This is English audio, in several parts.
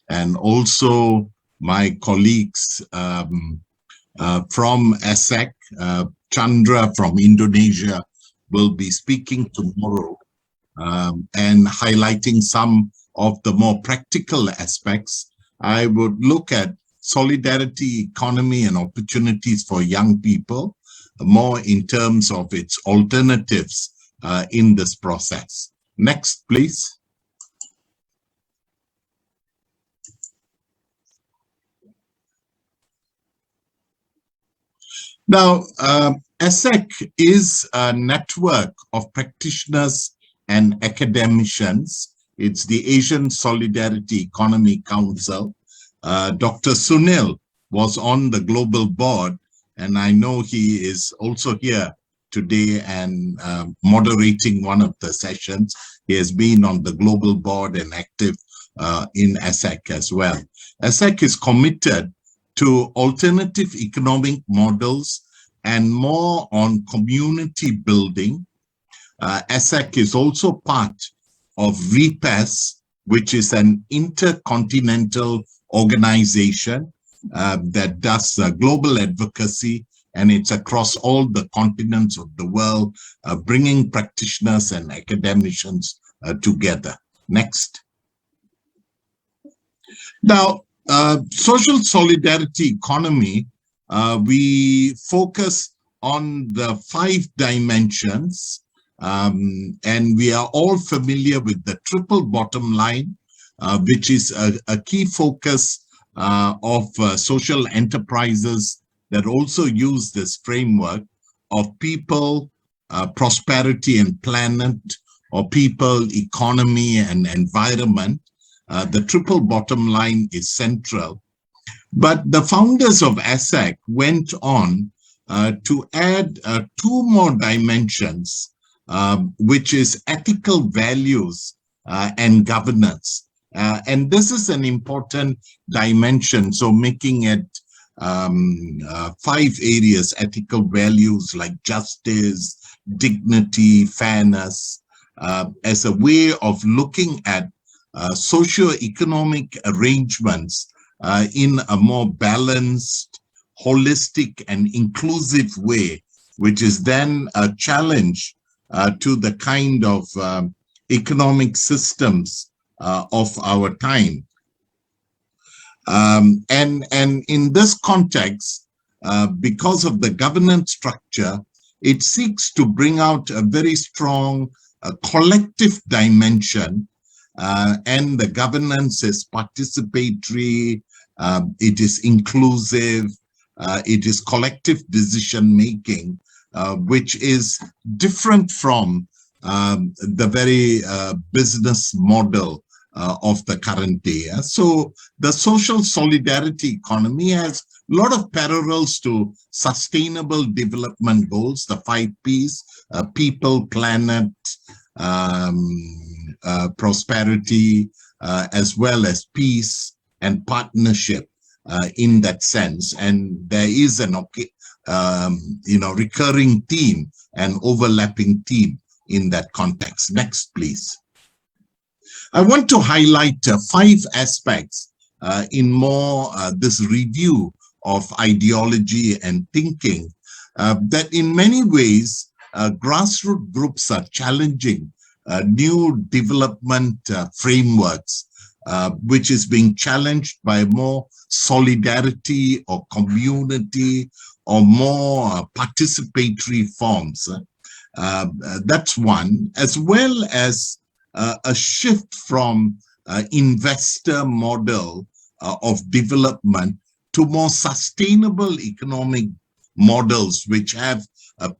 and also my colleagues from SSEC, Chandra from Indonesia will be speaking tomorrow and highlighting some of the more practical aspects. I would look at solidarity economy and opportunities for young people, more in terms of its alternatives in this process. Next, please. Now, SSEC is a network of practitioners and academicians. It's the Asian Solidarity Economy Council. Dr. Sunil was on the global board, and I know he is also here today and moderating one of the sessions. He has been on the global board and active in SSEC as well. SSEC is committed to alternative economic models and more on community building. SSEC is also part of REPAS, which is an intercontinental organization that does global advocacy, and it's across all the continents of the world, bringing practitioners and academicians together. Next. Now, social solidarity economy, we focus on the 5 dimensions, and we are all familiar with the triple bottom line, which is a key focus of social enterprises that also use this framework of people, prosperity and planet, or people, economy and environment. The triple bottom line is central. But the founders of SSEC went on to add 2 more dimensions, which is ethical values and governance. And this is an important dimension, so making it 5 areas: ethical values like justice, dignity, fairness, as a way of looking at socio-economic arrangements in a more balanced, holistic, and inclusive way, which is then a challenge to the kind of economic systems of our time. And in this context, because of the governance structure, it seeks to bring out a very strong collective dimension, and the governance is participatory, it is inclusive, it is collective decision making, which is different from the very business model of the current day. So the social solidarity economy has a lot of parallels to sustainable development goals, the 5 Ps, people, planet, prosperity, as well as peace and partnership in that sense. And there is an recurring theme and overlapping theme in that context. Next, please. I want to highlight 5 aspects in more this review of ideology and thinking that in many ways grassroots groups are challenging new development frameworks, which is being challenged by more solidarity or community or more participatory forms. That's one, as well as a shift from investor model of development to more sustainable economic models, which have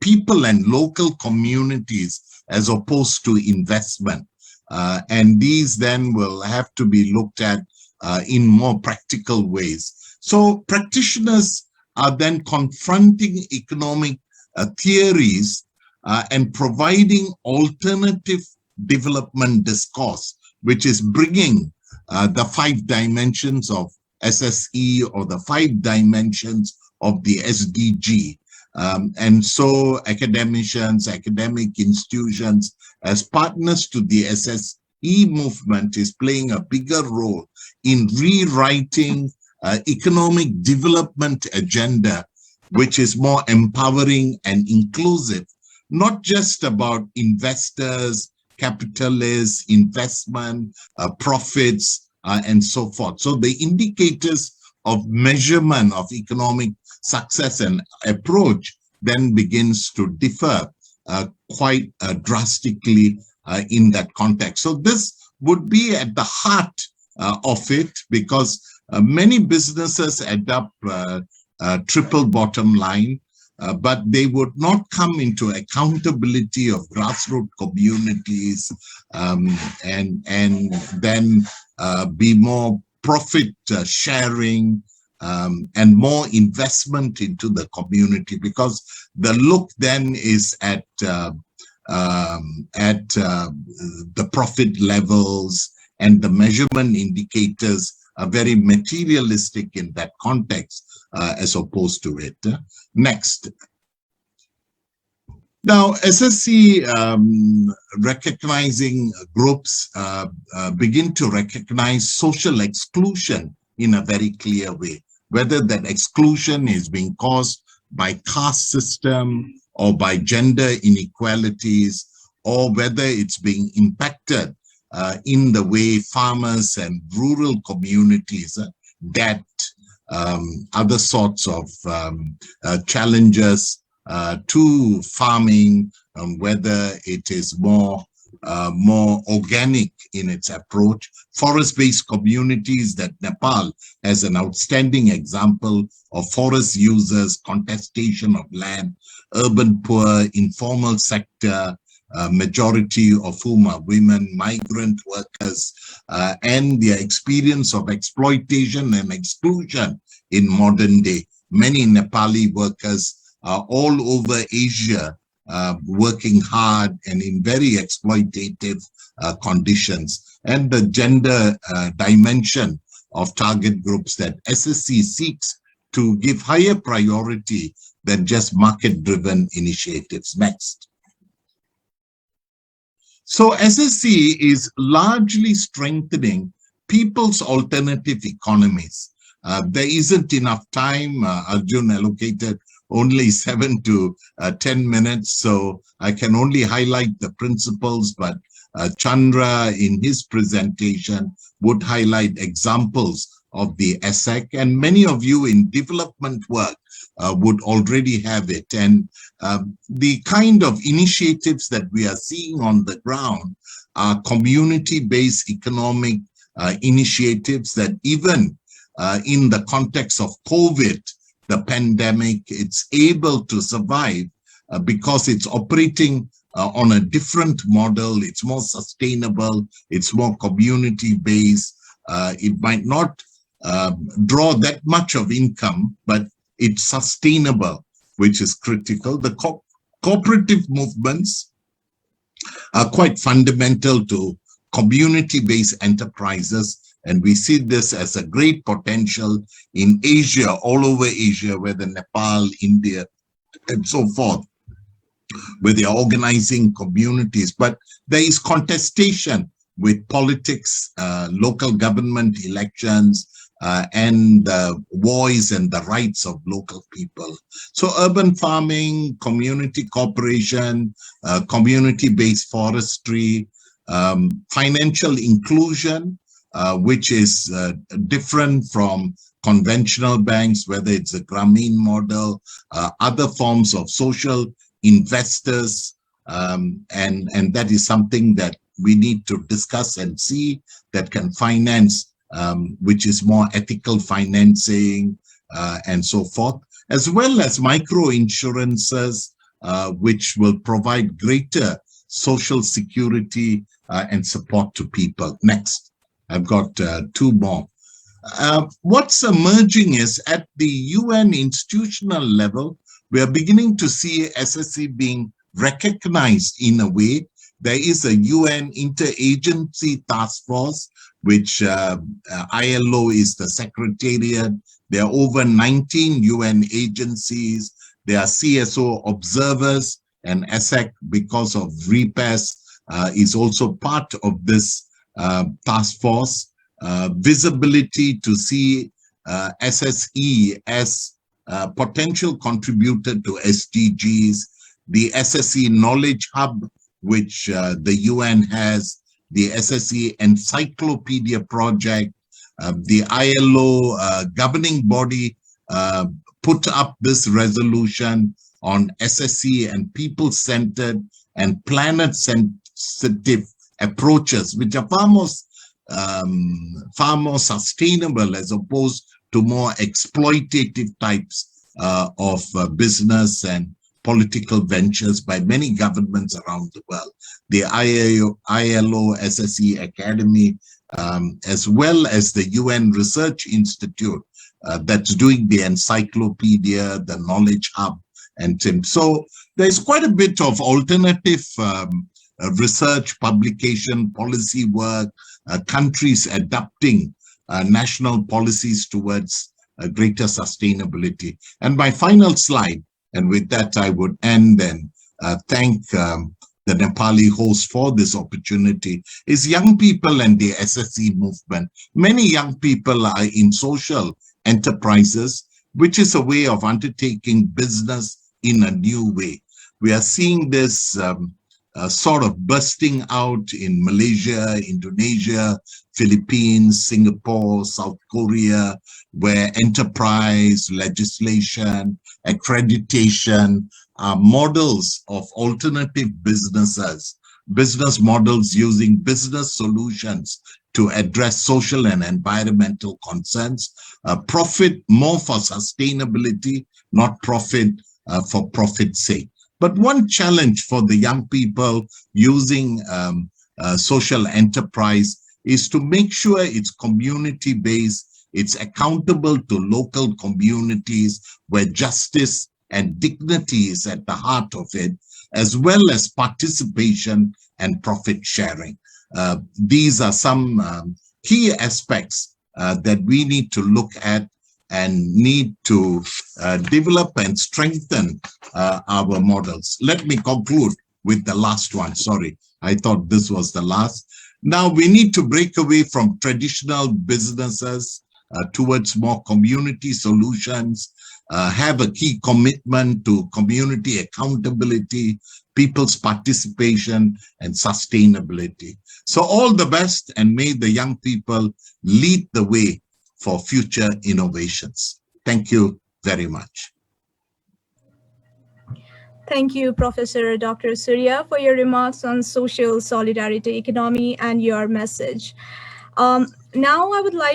people and local communities as opposed to investment. And these then will have to be looked at in more practical ways. So practitioners are then confronting economic theories and providing alternative development discourse, which is bringing the 5 dimensions of SSE or the 5 dimensions of the SDG. And so academicians, academic institutions as partners to the SSE movement is playing a bigger role in rewriting economic development agenda, which is more empowering and inclusive, not just about investors, capitalists, investment, profits, and so forth. So the indicators of measurement of economic success and approach then begins to differ quite drastically in that context. So this would be at the heart of it, because many businesses adopt triple bottom line, but they would not come into accountability of grassroots communities, and then be more profit sharing and more investment into the community, because the look then is at the profit levels, and the measurement indicators are very materialistic in that context, as opposed to it. Next. Now, SSE recognizing groups begin to recognize social exclusion in a very clear way, whether that exclusion is being caused by caste system or by gender inequalities, or whether it's being impacted in the way farmers and rural communities get other sorts of challenges to farming, whether it is more organic in its approach. Forest-based communities, that Nepal has an outstanding example of forest users, contestation of land, urban poor, informal sector, majority of whom are women, migrant workers, and their experience of exploitation and exclusion in modern day. Many Nepali workers are all over Asia, working hard and in very exploitative conditions. And the gender dimension of target groups that SSE seeks to give higher priority than just market-driven initiatives. Next. So SSE is largely strengthening people's alternative economies. There isn't enough time. Arjun allocated only 7 to 10 minutes, so I can only highlight the principles, but Chandra in his presentation would highlight examples of the ESSEC, and many of you in development work would already have it. And the kind of initiatives that we are seeing on the ground are community-based economic initiatives that even in the context of COVID, the pandemic, it's able to survive because it's operating on a different model. It's more sustainable, it's more community-based. It might not draw that much of income, but it's sustainable, which is critical. The cooperative movements are quite fundamental to community-based enterprises, and we see this as a great potential in Asia, all over Asia, whether Nepal, India, and so forth, where they are organizing communities. But there is contestation with politics, local government elections, and the voice and the rights of local people. So urban farming, community cooperation, community-based forestry, financial inclusion, which is different from conventional banks, whether it's a Grameen model, other forms of social investors, and that is something that we need to discuss and see that can finance, which is more ethical financing, and so forth, as well as micro insurances, which will provide greater social security and support to people. Next, I've got 2 more. What's emerging is at the UN institutional level, we are beginning to see SSE being recognized in a way. There is a UN interagency task force, which ILO is the secretariat. There are over 19 UN agencies. There are CSO observers, and ESSEC, because of REPAS, is also part of this task force, visibility to see SSE as a potential contributor to SDGs, the SSE Knowledge Hub, which the UN has, the SSE Encyclopedia Project, the ILO governing body put up this resolution on SSE and people-centered and planet-sensitive approaches, which are far more sustainable as opposed to more exploitative types of business and political ventures by many governments around the world. The ILO SSE Academy, as well as the UN Research Institute that's doing the encyclopedia, the knowledge hub, and so there's quite a bit of alternative research, publication, policy work, countries adapting national policies towards greater sustainability. And my final slide, and with that I would end and thank the Nepali host for this opportunity, is young people and the SSE movement. Many young people are in social enterprises, which is a way of undertaking business in a new way. We are seeing this sort of bursting out in Malaysia, Indonesia, Philippines, Singapore, South Korea, where enterprise, legislation, accreditation are models of alternative businesses, business models using business solutions to address social and environmental concerns, profit more for sustainability, not profit for profit's sake. But one challenge for the young people using social enterprise is to make sure it's community-based, it's accountable to local communities where justice and dignity is at the heart of it, as well as participation and profit sharing. These are some key aspects that we need to look at and need to develop and strengthen our models. Let me conclude with the last one. Sorry, I thought this was the last. Now we need to break away from traditional businesses towards more community solutions, have a key commitment to community accountability, people's participation, and sustainability. So all the best, and may the young people lead the way for future innovations. Thank you very much. Thank you, Professor Dr. Surya, for your remarks on social solidarity economy and your message. Now I would like